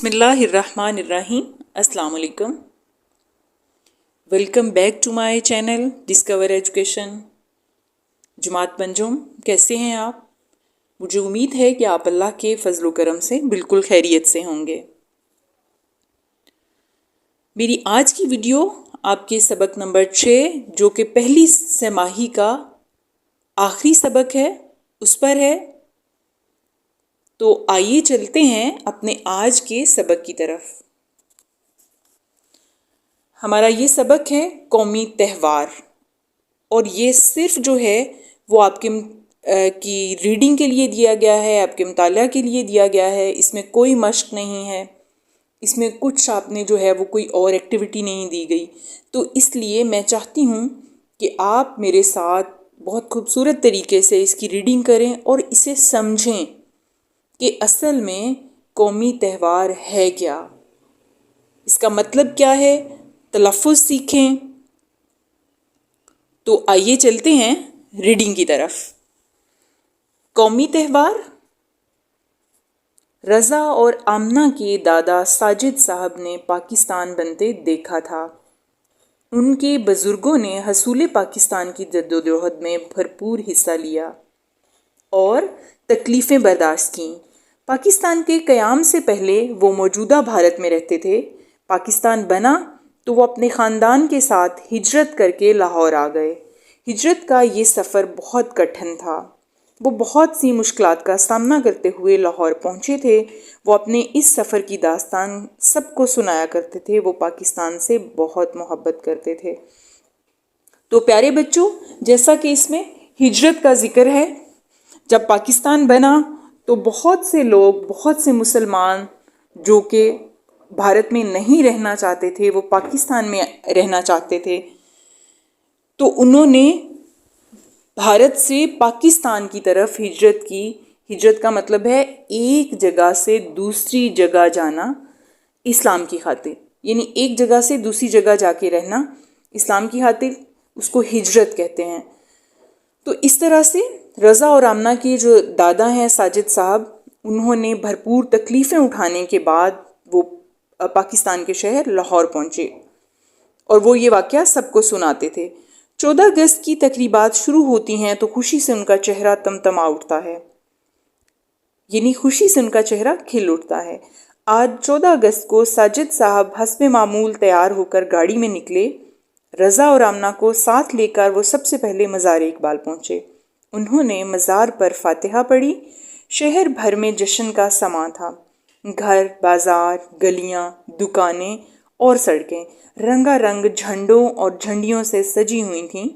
بسم اللہ الرحمن الرحیم۔ السلام علیکم، welcome back to my channel discover education. جماعت بنجم، کیسے ہیں آپ؟ مجھے امید ہے کہ آپ اللہ کے فضل و کرم سے بالکل خیریت سے ہوں گے۔ میری آج کی ویڈیو آپ کے سبق نمبر 6 جو کہ پہلی سہ-ماہی کا آخری سبق ہے اس پر ہے۔ تو آئیے چلتے ہیں اپنے آج کے سبق کی طرف۔ ہمارا یہ سبق ہے قومی تہوار، اور یہ صرف جو ہے وہ آپ کی ریڈنگ کے لیے دیا گیا ہے، آپ کے مطالعہ کے لیے دیا گیا ہے۔ اس میں کوئی مشق نہیں ہے، اس میں کچھ آپ نے جو ہے وہ کوئی اور ایکٹیویٹی نہیں دی گئی۔ تو اس لیے میں چاہتی ہوں کہ آپ میرے ساتھ بہت خوبصورت طریقے سے اس کی ریڈنگ کریں اور اسے سمجھیں کہ اصل میں قومی تہوار ہے کیا، اس کا مطلب کیا ہے، تلفظ سیکھیں۔ تو آئیے چلتے ہیں ریڈنگ کی طرف۔ قومی تہوار۔ رضا اور آمنہ کے دادا ساجد صاحب نے پاکستان بنتے دیکھا تھا۔ ان کے بزرگوں نے حصول پاکستان کی جدوجہد میں بھرپور حصہ لیا اور تکلیفیں برداشت کیں۔ پاکستان کے قیام سے پہلے وہ موجودہ بھارت میں رہتے تھے۔ پاکستان بنا تو وہ اپنے خاندان کے ساتھ ہجرت کر کے لاہور آ گئے۔ ہجرت کا یہ سفر بہت کٹھن تھا۔ وہ بہت سی مشکلات کا سامنا کرتے ہوئے لاہور پہنچے تھے۔ وہ اپنے اس سفر کی داستان سب کو سنایا کرتے تھے۔ وہ پاکستان سے بہت محبت کرتے تھے۔ تو پیارے بچوں، جیسا کہ اس میں ہجرت کا ذکر ہے، جب پاکستان بنا تو بہت سے لوگ، بہت سے مسلمان جو کہ بھارت میں نہیں رہنا چاہتے تھے، وہ پاکستان میں رہنا چاہتے تھے، تو انہوں نے بھارت سے پاکستان کی طرف ہجرت کی۔ ہجرت کا مطلب ہے ایک جگہ سے دوسری جگہ جانا اسلام کی خاطر، یعنی ایک جگہ سے دوسری جگہ جا کے رہنا اسلام کی خاطر، اس کو ہجرت کہتے ہیں۔ تو اس طرح سے رضا اور آمنہ کے جو دادا ہیں ساجد صاحب، انہوں نے بھرپور تکلیفیں اٹھانے کے بعد وہ پاکستان کے شہر لاہور پہنچے، اور وہ یہ واقعہ سب کو سناتے تھے۔ 14 اگست کی تقریبات شروع ہوتی ہیں تو خوشی سے ان کا چہرہ تمتما اٹھتا ہے، یعنی خوشی سے ان کا چہرہ کھل اٹھتا ہے۔ آج 14 اگست کو ساجد صاحب حسب معمول تیار ہو کر گاڑی میں نکلے۔ رضا اور آمنہ کو ساتھ لے کر وہ سب سے پہلے مزار اقبال پہنچے۔ انہوں نے مزار پر فاتحہ پڑھی۔ شہر بھر میں جشن کا سماں تھا۔ گھر، بازار، گلیاں، دکانیں اور سڑکیں رنگا رنگ جھنڈوں اور جھنڈیوں سے سجی ہوئی تھیں۔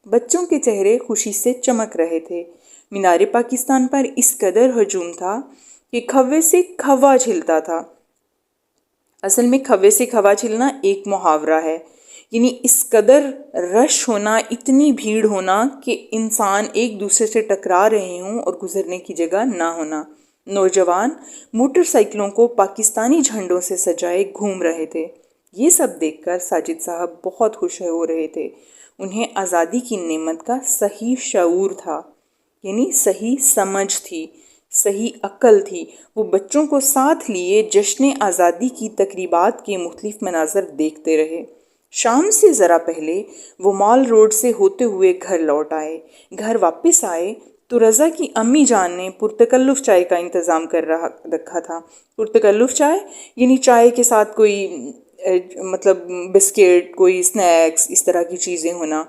بچوں کے چہرے خوشی سے چمک رہے تھے۔ مینار پاکستان پر اس قدر ہجوم تھا کہ کھوے سے کھوا چھلتا تھا۔ اصل میں کھوے سے کھوا چھلنا ایک محاورہ ہے، یعنی اس قدر رش ہونا، اتنی بھیڑ ہونا کہ انسان ایک دوسرے سے ٹکرا رہے ہوں اور گزرنے کی جگہ نہ ہونا۔ نوجوان موٹر سائیکلوں کو پاکستانی جھنڈوں سے سجائے گھوم رہے تھے۔ یہ سب دیکھ کر ساجد صاحب بہت خوش ہو رہے تھے۔ انہیں آزادی کی نعمت کا صحیح شعور تھا، یعنی صحیح سمجھ تھی، صحیح عقل تھی۔ وہ بچوں کو ساتھ لیے جشن آزادی کی تقریبات کے مختلف مناظر دیکھتے رہے۔ شام سے ذرا پہلے وہ مال روڈ سے ہوتے ہوئے گھر لوٹ آئے۔ گھر واپس آئے تو رضا کی امی جان نے پرتکلف چائے کا انتظام کر رکھا تھا۔ پرتکلف چائے یعنی چائے کے ساتھ کوئی مطلب بسکٹ، کوئی سنیکس، اس طرح کی چیزیں ہونا۔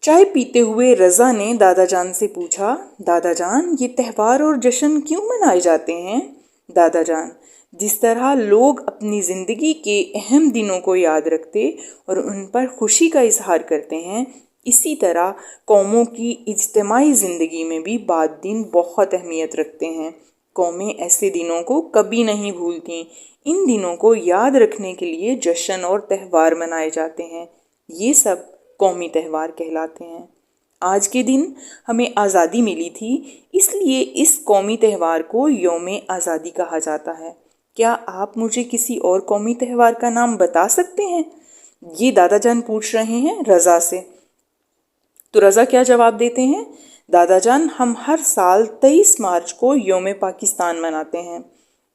چائے پیتے ہوئے رضا نے دادا جان سے پوچھا، دادا جان، یہ تہوار اور جشن کیوں منائے جاتے ہیں؟ دادا جان، جس طرح لوگ اپنی زندگی کے اہم دنوں کو یاد رکھتے اور ان پر خوشی کا اظہار کرتے ہیں، اسی طرح قوموں کی اجتماعی زندگی میں بھی بعض دن بہت اہمیت رکھتے ہیں۔ قومیں ایسے دنوں کو کبھی نہیں بھولتیں۔ ان دنوں کو یاد رکھنے کے لیے جشن اور تہوار منائے جاتے ہیں۔ یہ سب قومی تہوار کہلاتے ہیں۔ آج کے دن ہمیں آزادی ملی تھی، اس لیے اس قومی تہوار کو یوم آزادی کہا جاتا ہے۔ کیا آپ مجھے کسی اور قومی تہوار کا نام بتا سکتے ہیں؟ یہ دادا جان پوچھ رہے ہیں رضا سے۔ تو رضا کیا جواب دیتے ہیں؟ دادا جان، ہم ہر سال 23 مارچ کو یوم پاکستان مناتے ہیں۔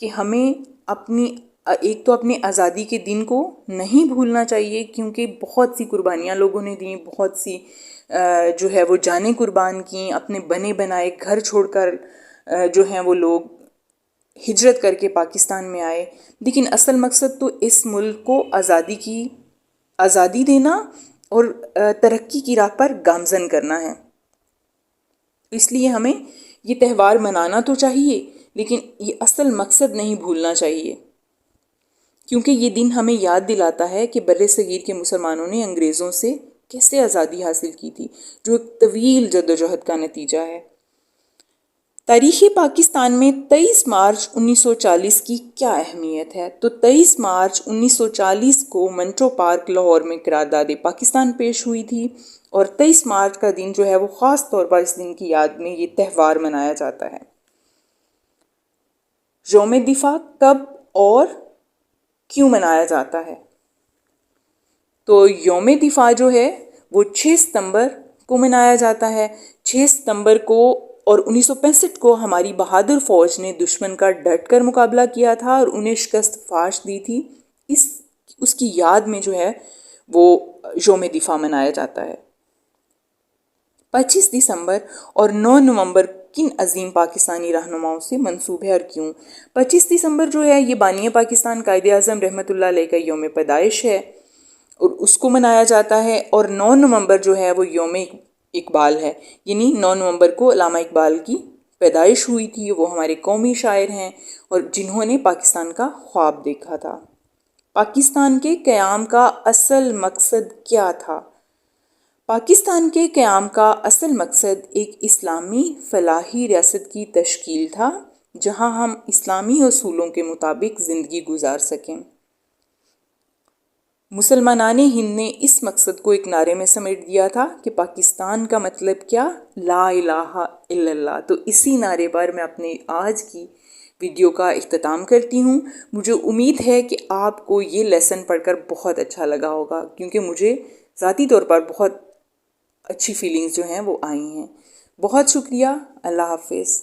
کہ ہمیں ایک تو اپنے آزادی کے دن کو نہیں بھولنا چاہیے، کیونکہ بہت سی قربانیاں لوگوں نے دیں، بہت سی جو ہے وہ جانیں قربان کیں، اپنے بنے بنائے گھر چھوڑ کر جو ہیں وہ لوگ ہجرت کر کے پاکستان میں آئے، لیکن اصل مقصد تو اس ملک کو آزادی دینا اور ترقی کی راہ پر گامزن کرنا ہے۔ اس لیے ہمیں یہ تہوار منانا تو چاہیے، لیکن یہ اصل مقصد نہیں بھولنا چاہیے، کیونکہ یہ دن ہمیں یاد دلاتا ہے کہ بر صغیر کے مسلمانوں نے انگریزوں سے کیسے آزادی حاصل کی تھی، جو ایک طویل جدوجہد کا نتیجہ ہے۔ تاریخ پاکستان میں 23 مارچ 1940 کی کیا اہمیت ہے؟ تو 23 مارچ 1940 کو منٹو پارک لاہور میں قرارداد پاکستان پیش ہوئی تھی، اور 23 مارچ کا دن جو ہے وہ خاص طور پر اس دن کی یاد میں یہ تہوار منایا جاتا ہے۔ یوم دفاع کب اور کیوں منایا جاتا ہے؟ تو یوم دفاع جو ہے وہ 6 ستمبر کو منایا جاتا ہے۔ 6 ستمبر کو اور 1965 کو ہماری بہادر فوج نے دشمن کا ڈٹ کر مقابلہ کیا تھا اور انہیں شکست فاش دی تھی۔ اس کی یاد میں جو ہے وہ یوم دفاع منایا جاتا ہے۔ 25 دسمبر اور 9 نومبر کن عظیم پاکستانی رہنماؤں سے منسوب ہے اور کیوں؟ 25 دسمبر جو ہے یہ بانی پاکستان قائد اعظم رحمۃ اللہ علیہ کا یوم پیدائش ہے اور اس کو منایا جاتا ہے، اور 9 نومبر جو ہے وہ یوم اقبال ہے، یعنی 9 نومبر کو علامہ اقبال کی پیدائش ہوئی تھی۔ وہ ہمارے قومی شاعر ہیں اور جنہوں نے پاکستان کا خواب دیکھا تھا۔ پاکستان کے قیام کا اصل مقصد کیا تھا؟ پاکستان کے قیام کا اصل مقصد ایک اسلامی فلاحی ریاست کی تشکیل تھا، جہاں ہم اسلامی اصولوں کے مطابق زندگی گزار سکیں۔ مسلمانان ہند نے اس مقصد کو ایک نعرے میں سمیٹ دیا تھا کہ پاکستان کا مطلب کیا؟ لا الہ الا اللہ۔ تو اسی نعرے پر میں اپنے آج کی ویڈیو کا اختتام کرتی ہوں۔ مجھے امید ہے کہ آپ کو یہ لیسن پڑھ کر بہت اچھا لگا ہوگا، کیونکہ مجھے ذاتی طور پر بہت اچھی فیلنگز جو ہیں وہ آئی ہیں۔ بہت شکریہ۔ اللہ حافظ۔